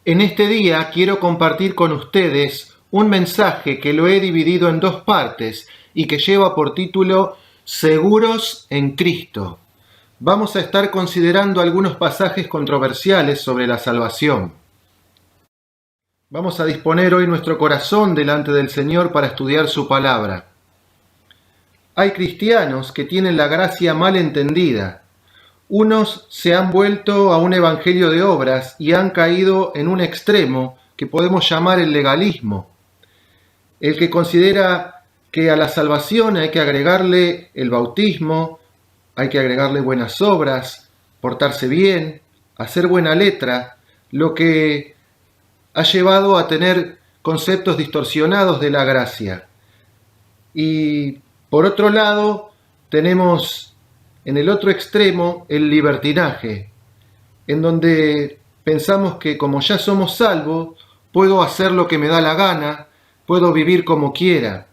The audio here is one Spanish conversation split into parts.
En este día quiero compartir con ustedes un mensaje que lo he dividido en dos partes y que lleva por título Seguros en Cristo. Vamos a estar considerando algunos pasajes controversiales sobre la salvación. Vamos a disponer hoy nuestro corazón delante del Señor para estudiar su palabra. Hay cristianos que tienen la gracia mal entendida. Unos se han vuelto a un evangelio de obras y han caído en un extremo que podemos llamar el legalismo, el que considera que a la salvación hay que agregarle el bautismo, hay que agregarle buenas obras, portarse bien, hacer buena letra, lo que ha llevado a tener conceptos distorsionados de la gracia. Y por otro lado, tenemos en el otro extremo el libertinaje, en donde pensamos que como ya somos salvos, puedo hacer lo que me da la gana, puedo vivir como quiera.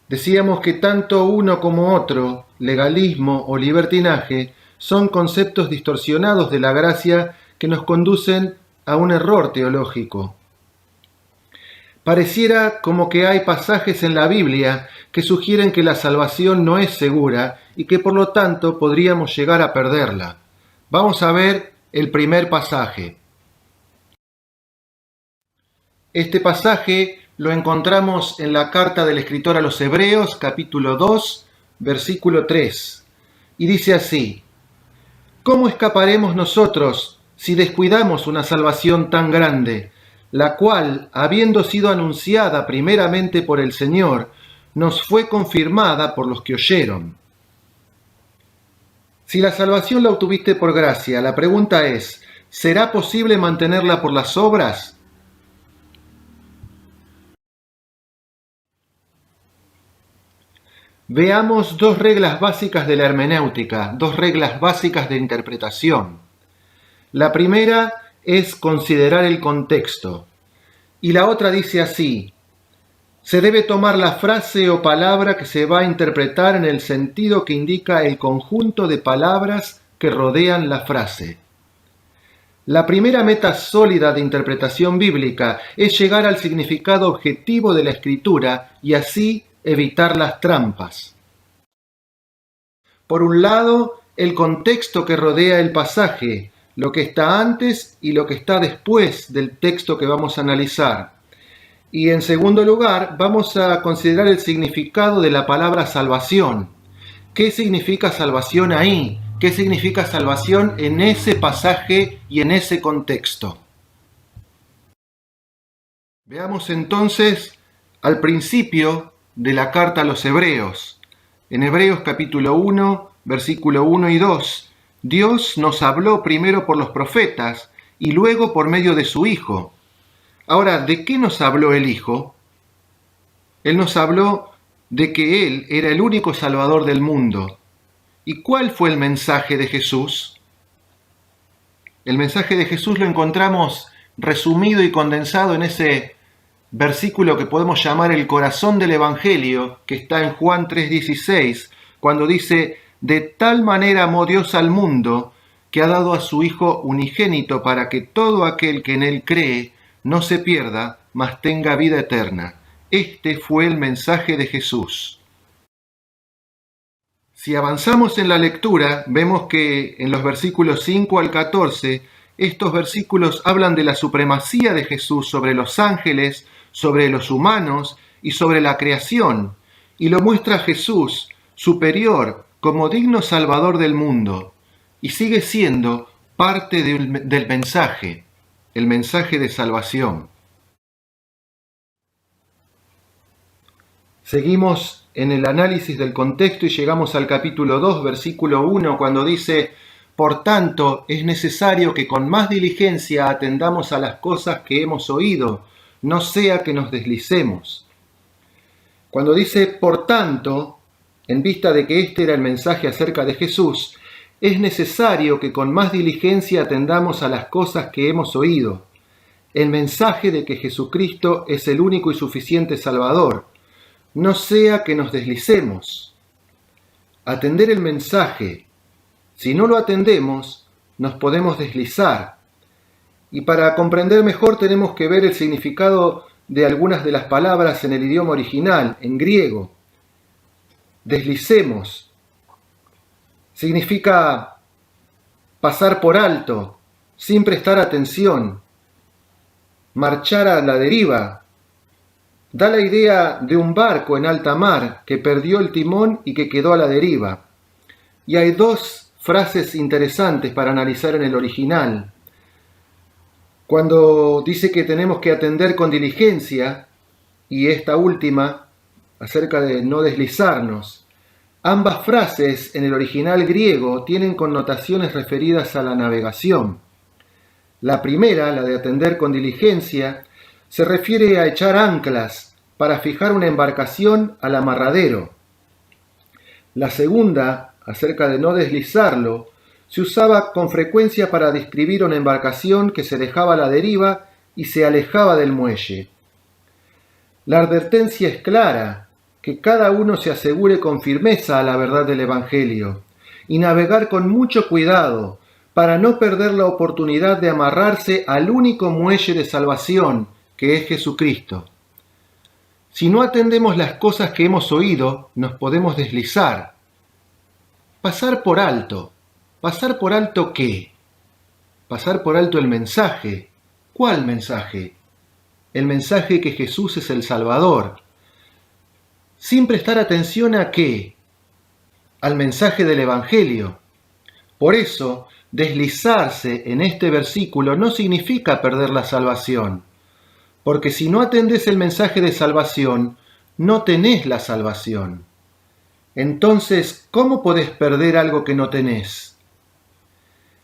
Decíamos que tanto uno como otro, legalismo o libertinaje, son conceptos distorsionados de la gracia que nos conducen a un error teológico. Pareciera como que hay pasajes en la Biblia que sugieren que la salvación no es segura y que por lo tanto podríamos llegar a perderla. Vamos a ver el primer pasaje. Este pasaje lo encontramos en la carta del escritor a los Hebreos, capítulo 2, versículo 3. Y dice así: ¿Cómo escaparemos nosotros si descuidamos una salvación tan grande, la cual, habiendo sido anunciada primeramente por el Señor, nos fue confirmada por los que oyeron? Si la salvación la obtuviste por gracia, la pregunta es, ¿será posible mantenerla por las obras? Veamos dos reglas básicas de la hermenéutica, dos reglas básicas de interpretación. La primera es considerar el contexto, y la otra dice así: se debe tomar la frase o palabra que se va a interpretar en el sentido que indica el conjunto de palabras que rodean la frase. La primera meta sólida de interpretación bíblica es llegar al significado objetivo de la escritura y así evitar las trampas. Por un lado, el contexto que rodea el pasaje, lo que está antes y lo que está después del texto que vamos a analizar. Y en segundo lugar, vamos a considerar el significado de la palabra salvación. ¿Qué significa salvación ahí? ¿Qué significa salvación en ese pasaje y en ese contexto? Veamos entonces al principio de la carta a los Hebreos. En Hebreos capítulo 1, versículo 1 y 2, Dios nos habló primero por los profetas y luego por medio de su Hijo. Ahora, ¿de qué nos habló el Hijo? Él nos habló de que Él era el único Salvador del mundo. ¿Y cuál fue el mensaje de Jesús? El mensaje de Jesús lo encontramos resumido y condensado en ese versículo que podemos llamar el corazón del Evangelio, que está en Juan 3:16, cuando dice: de tal manera amó Dios al mundo, que ha dado a su Hijo unigénito para que todo aquel que en Él cree no se pierda, mas tenga vida eterna. Este fue el mensaje de Jesús. Si avanzamos en la lectura, vemos que en los versículos 5 al 14, estos versículos hablan de la supremacía de Jesús sobre los ángeles, sobre los humanos y sobre la creación, y lo muestra Jesús superior como digno Salvador del mundo, y sigue siendo parte del mensaje, el mensaje de salvación. Seguimos en el análisis del contexto y llegamos al capítulo 2, versículo 1, cuando dice: por tanto, es necesario que con más diligencia atendamos a las cosas que hemos oído, no sea que nos deslicemos. Cuando dice por tanto, en vista de que este era el mensaje acerca de Jesús, es necesario que con más diligencia atendamos a las cosas que hemos oído. El mensaje de que Jesucristo es el único y suficiente Salvador. No sea que nos deslicemos. Atender el mensaje. Si no lo atendemos, nos podemos deslizar. Y para comprender mejor tenemos que ver el significado de algunas de las palabras en el idioma original, en griego. Deslicemos significa pasar por alto, sin prestar atención, marchar a la deriva. Da la idea de un barco en alta mar que perdió el timón y que quedó a la deriva. Y hay dos frases interesantes para analizar en el original. Cuando dice que tenemos que atender con diligencia, y esta última, acerca de no deslizarnos, ambas frases en el original griego tienen connotaciones referidas a la navegación. La primera, la de atender con diligencia, se refiere a echar anclas para fijar una embarcación al amarradero. La segunda, acerca de no deslizarlo, se usaba con frecuencia para describir una embarcación que se dejaba a la deriva y se alejaba del muelle. La advertencia es clara, que cada uno se asegure con firmeza a la verdad del Evangelio y navegar con mucho cuidado para no perder la oportunidad de amarrarse al único muelle de salvación, que es Jesucristo. Si no atendemos las cosas que hemos oído, nos podemos deslizar. Pasar por alto. ¿Pasar por alto qué? Pasar por alto el mensaje. ¿Cuál mensaje? El mensaje que Jesús es el Salvador. Sin prestar atención a qué? Al mensaje del Evangelio. Por eso, deslizarse en este versículo no significa perder la salvación. Porque si no atendés el mensaje de salvación, no tenés la salvación. Entonces, ¿cómo podés perder algo que no tenés?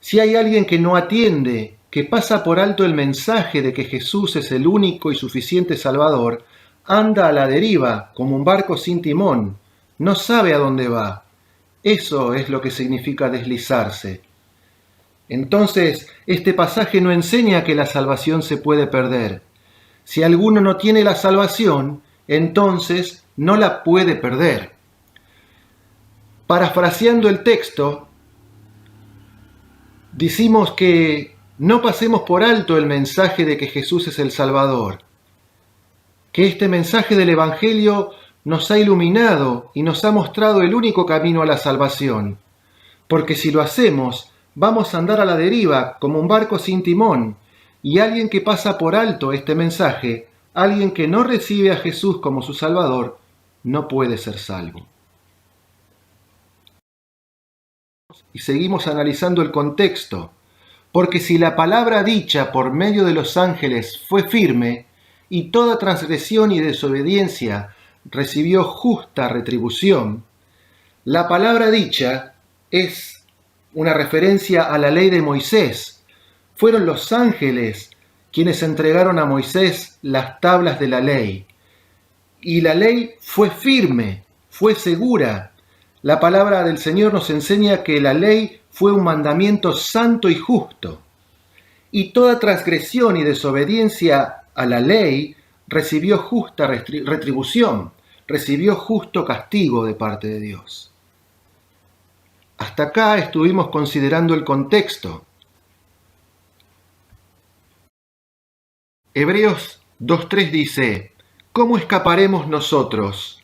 Si hay alguien que no atiende, que pasa por alto el mensaje de que Jesús es el único y suficiente Salvador, anda a la deriva como un barco sin timón, no sabe a dónde va. Eso es lo que significa deslizarse. Entonces, este pasaje no enseña que la salvación se puede perder. Si alguno no tiene la salvación, entonces no la puede perder. Parafraseando el texto, decimos que no pasemos por alto el mensaje de que Jesús es el Salvador, que este mensaje del Evangelio nos ha iluminado y nos ha mostrado el único camino a la salvación, porque si lo hacemos, vamos a andar a la deriva como un barco sin timón, y alguien que pasa por alto este mensaje, alguien que no recibe a Jesús como su Salvador, no puede ser salvo. Y seguimos analizando el contexto, porque si la palabra dicha por medio de los ángeles fue firme, y toda transgresión y desobediencia recibió justa retribución, la palabra dicha es una referencia a la ley de Moisés. Fueron los ángeles quienes entregaron a Moisés las tablas de la ley. Y la ley fue firme, fue segura. La palabra del Señor nos enseña que la ley fue un mandamiento santo y justo. Y toda transgresión y desobediencia a la ley recibió justa retribución, recibió justo castigo de parte de Dios. Hasta acá estuvimos considerando el contexto. Hebreos 2:3 dice: ¿cómo escaparemos nosotros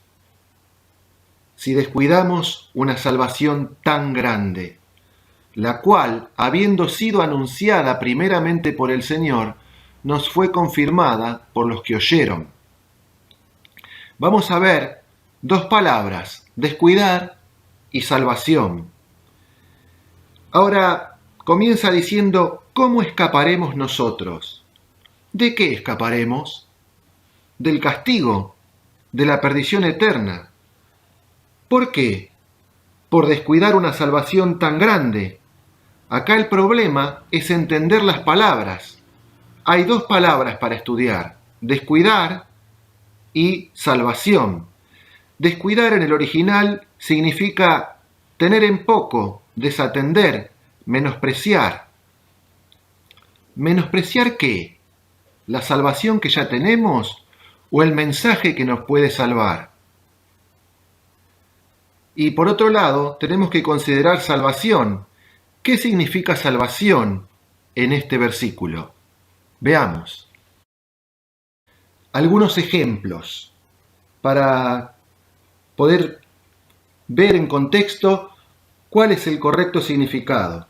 si descuidamos una salvación tan grande, la cual, habiendo sido anunciada primeramente por el Señor, nos fue confirmada por los que oyeron? Vamos a ver dos palabras: descuidar y salvación. Ahora comienza diciendo: ¿cómo escaparemos nosotros? ¿De qué escaparemos? Del castigo, de la perdición eterna. ¿Por qué? Por descuidar una salvación tan grande. Acá el problema es entender las palabras. Hay dos palabras para estudiar: descuidar y salvación. Descuidar en el original significa tener en poco, desatender, menospreciar. ¿Menospreciar qué? ¿La salvación que ya tenemos o el mensaje que nos puede salvar? Y por otro lado, tenemos que considerar salvación. ¿Qué significa salvación en este versículo? Veamos algunos ejemplos para poder ver en contexto cuál es el correcto significado.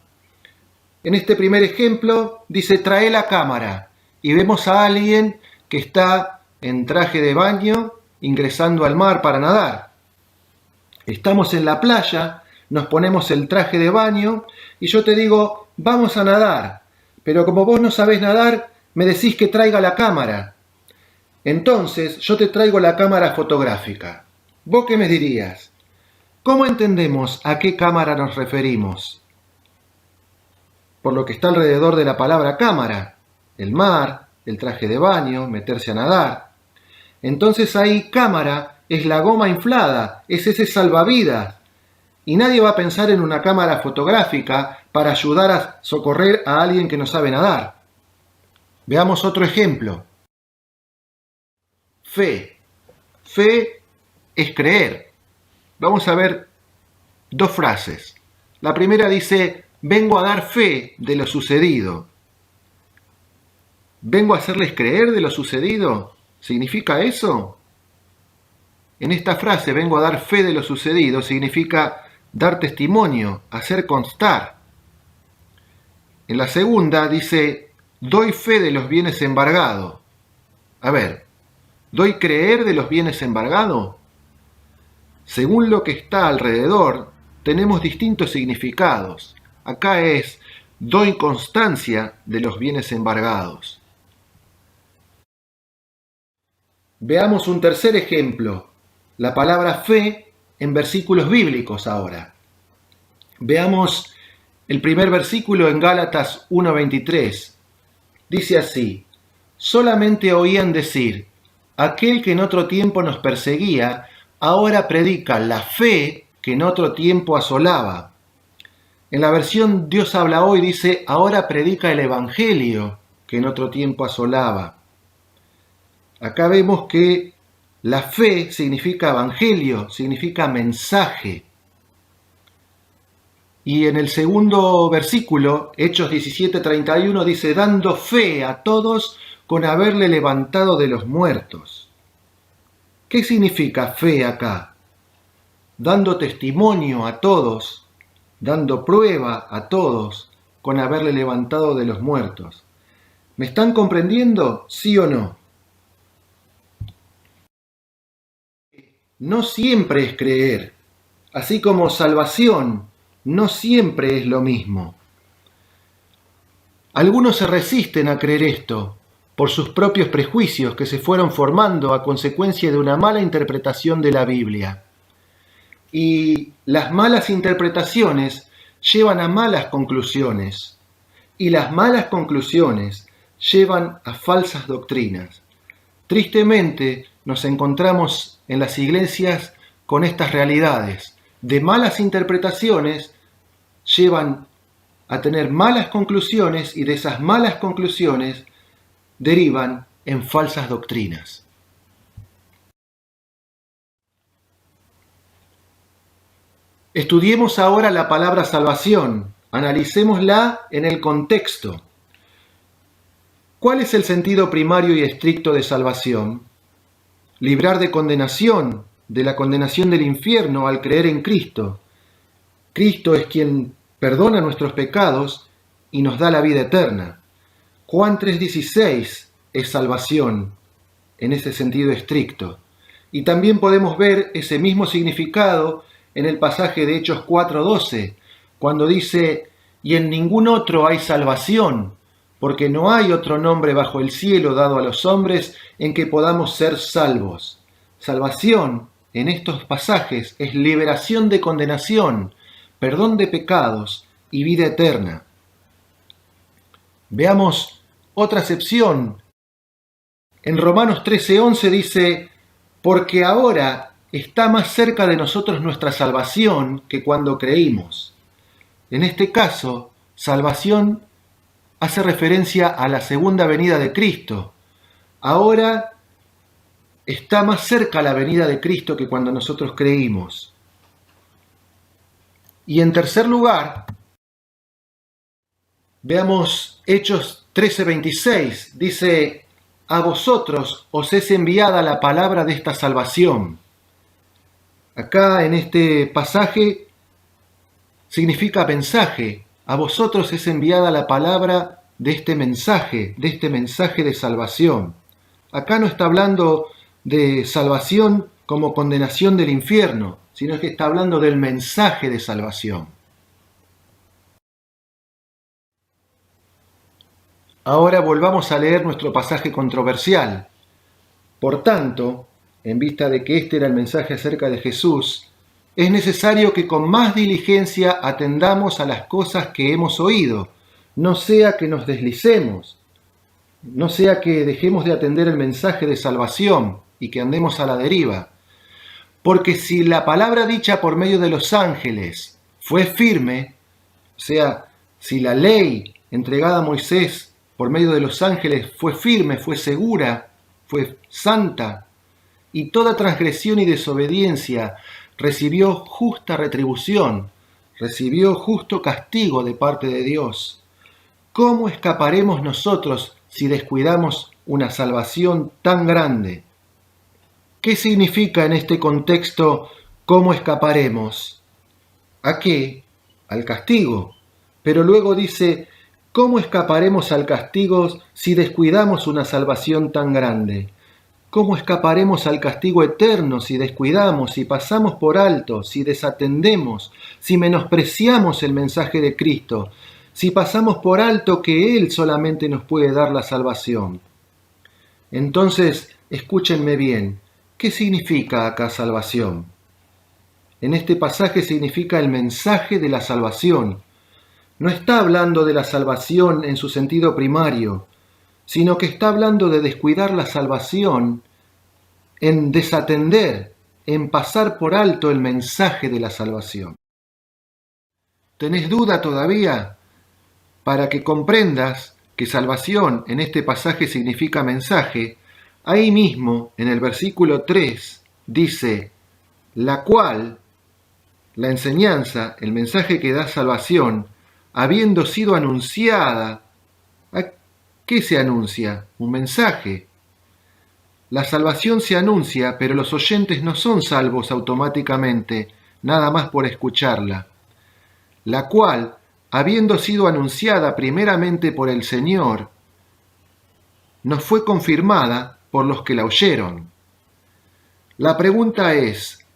En este primer ejemplo dice trae la cámara y vemos a alguien que está en traje de baño ingresando al mar para nadar. Estamos en la playa, nos ponemos el traje de baño y yo te digo vamos a nadar, pero como vos no sabés nadar me decís que traiga la cámara. Entonces yo te traigo la cámara fotográfica. ¿Vos qué me dirías? ¿Cómo entendemos a qué cámara nos referimos? Por lo que está alrededor de la palabra cámara, el mar, el traje de baño, meterse a nadar. Entonces ahí cámara es la goma inflada, es ese salvavidas. Y nadie va a pensar en una cámara fotográfica para ayudar a socorrer a alguien que no sabe nadar. Veamos otro ejemplo. Fe. Fe es creer. Vamos a ver dos frases. La primera dice, vengo a dar fe de lo sucedido. ¿Vengo a hacerles creer de lo sucedido? ¿Significa eso? En esta frase, vengo a dar fe de lo sucedido, significa dar testimonio, hacer constar. En la segunda dice, doy fe de los bienes embargados. A ver, ¿doy creer de los bienes embargados? Según lo que está alrededor, tenemos distintos significados. Acá es, doy constancia de los bienes embargados. Veamos un tercer ejemplo, la palabra fe en versículos bíblicos ahora. Veamos el primer versículo en Gálatas 1:23. Dice así, solamente oían decir, aquel que en otro tiempo nos perseguía, ahora predica la fe que en otro tiempo asolaba. En la versión Dios habla hoy dice, ahora predica el evangelio que en otro tiempo asolaba. Acá vemos que la fe significa evangelio, significa mensaje. Y en el segundo versículo, Hechos 17:31, dice, dando fe a todos con haberle levantado de los muertos. ¿Qué significa fe acá? Dando testimonio a todos, dando prueba a todos con haberle levantado de los muertos. ¿Me están comprendiendo? ¿Sí o no? No siempre es creer, así como salvación no siempre es lo mismo. Algunos se resisten a creer esto por sus propios prejuicios que se fueron formando a consecuencia de una mala interpretación de la Biblia. Y las malas interpretaciones llevan a malas conclusiones, y las malas conclusiones llevan a falsas doctrinas. Tristemente, nos encontramos en las iglesias con estas realidades. De malas interpretaciones llevan a tener malas conclusiones y de esas malas conclusiones derivan en falsas doctrinas. Estudiemos ahora la palabra salvación, analicémosla en el contexto. ¿Cuál es el sentido primario y estricto de salvación? Librar de condenación, de la condenación del infierno al creer en Cristo. Cristo es quien perdona nuestros pecados y nos da la vida eterna. Juan 3:16 es salvación en ese sentido estricto. Y también podemos ver ese mismo significado en el pasaje de Hechos 4:12, cuando dice, y en ningún otro hay salvación, porque no hay otro nombre bajo el cielo dado a los hombres en que podamos ser salvos. Salvación en estos pasajes es liberación de condenación, perdón de pecados y vida eterna. Veamos otra acepción. En Romanos 13:11 dice, porque ahora está más cerca de nosotros nuestra salvación que cuando creímos. En este caso, salvación hace referencia a la segunda venida de Cristo. Ahora está más cerca la venida de Cristo que cuando nosotros creímos. Y en tercer lugar, veamos Hechos 13:26 dice: a vosotros os es enviada la palabra de esta salvación. Acá en este pasaje significa mensaje. A vosotros es enviada la palabra de este mensaje de salvación. Acá no está hablando de salvación como condenación del infierno, sino que está hablando del mensaje de salvación. Ahora volvamos a leer nuestro pasaje controversial. Por tanto, en vista de que este era el mensaje acerca de Jesús, es necesario que con más diligencia atendamos a las cosas que hemos oído, no sea que nos deslicemos, no sea que dejemos de atender el mensaje de salvación y que andemos a la deriva. Porque si la palabra dicha por medio de los ángeles fue firme, o sea, si la ley entregada a Moisés por medio de los ángeles fue firme, fue segura, fue santa, y toda transgresión y desobediencia recibió justa retribución, recibió justo castigo de parte de Dios, ¿cómo escaparemos nosotros si descuidamos una salvación tan grande? ¿Qué significa en este contexto cómo escaparemos? ¿A qué? Al castigo. Pero luego dice, ¿cómo escaparemos al castigo si descuidamos una salvación tan grande? ¿Cómo escaparemos al castigo eterno si descuidamos, si pasamos por alto, si desatendemos, si menospreciamos el mensaje de Cristo, si pasamos por alto que Él solamente nos puede dar la salvación? Entonces, escúchenme bien, ¿qué significa acá salvación? En este pasaje significa el mensaje de la salvación. No está hablando de la salvación en su sentido primario, sino que está hablando de descuidar la salvación, en desatender, en pasar por alto el mensaje de la salvación. ¿Tenés duda todavía? Para que comprendas que salvación en este pasaje significa mensaje, ahí mismo en el versículo 3 dice, la cual, la enseñanza, el mensaje que da salvación, habiendo sido anunciada. ¿A qué se anuncia? Un mensaje. La salvación se anuncia, pero los oyentes no son salvos automáticamente, nada más por escucharla. La cual, habiendo sido anunciada primeramente por el Señor, nos fue confirmada por los que la oyeron. La pregunta es,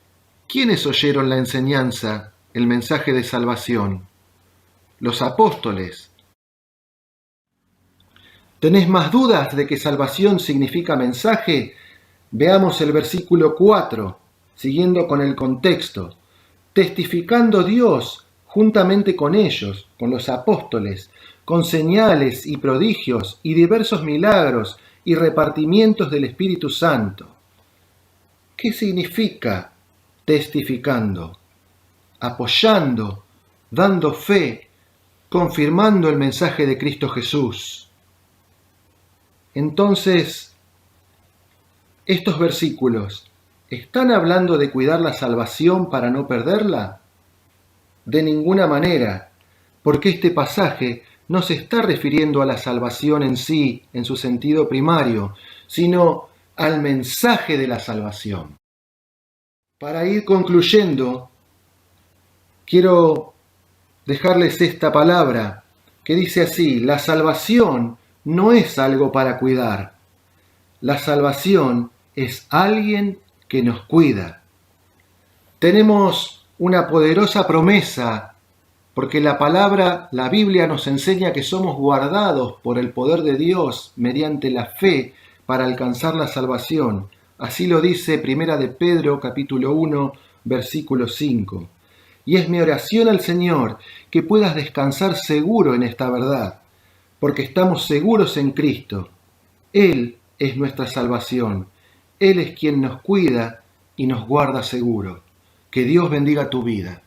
¿quiénes oyeron la enseñanza, el mensaje de salvación? Los apóstoles. ¿Tenés más dudas de que salvación significa mensaje? Veamos el versículo 4, siguiendo con el contexto. Testificando Dios juntamente con ellos, con los apóstoles, con señales y prodigios y diversos milagros y repartimientos del Espíritu Santo. ¿Qué significa testificando? Apoyando, dando fe, confirmando el mensaje de Cristo Jesús. Entonces, estos versículos, ¿están hablando de cuidar la salvación para no perderla? De ninguna manera, porque este pasaje no se está refiriendo a la salvación en sí, en su sentido primario, sino al mensaje de la salvación. Para ir concluyendo, quiero dejarles esta palabra que dice así, la salvación no es algo para cuidar, la salvación es alguien que nos cuida. Tenemos una poderosa promesa, porque la Biblia nos enseña que somos guardados por el poder de Dios mediante la fe para alcanzar la salvación. Así lo dice Primera de Pedro, capítulo 1, versículo 5. Y es mi oración al Señor que puedas descansar seguro en esta verdad, porque estamos seguros en Cristo. Él es nuestra salvación. Él es quien nos cuida y nos guarda seguro. Que Dios bendiga tu vida.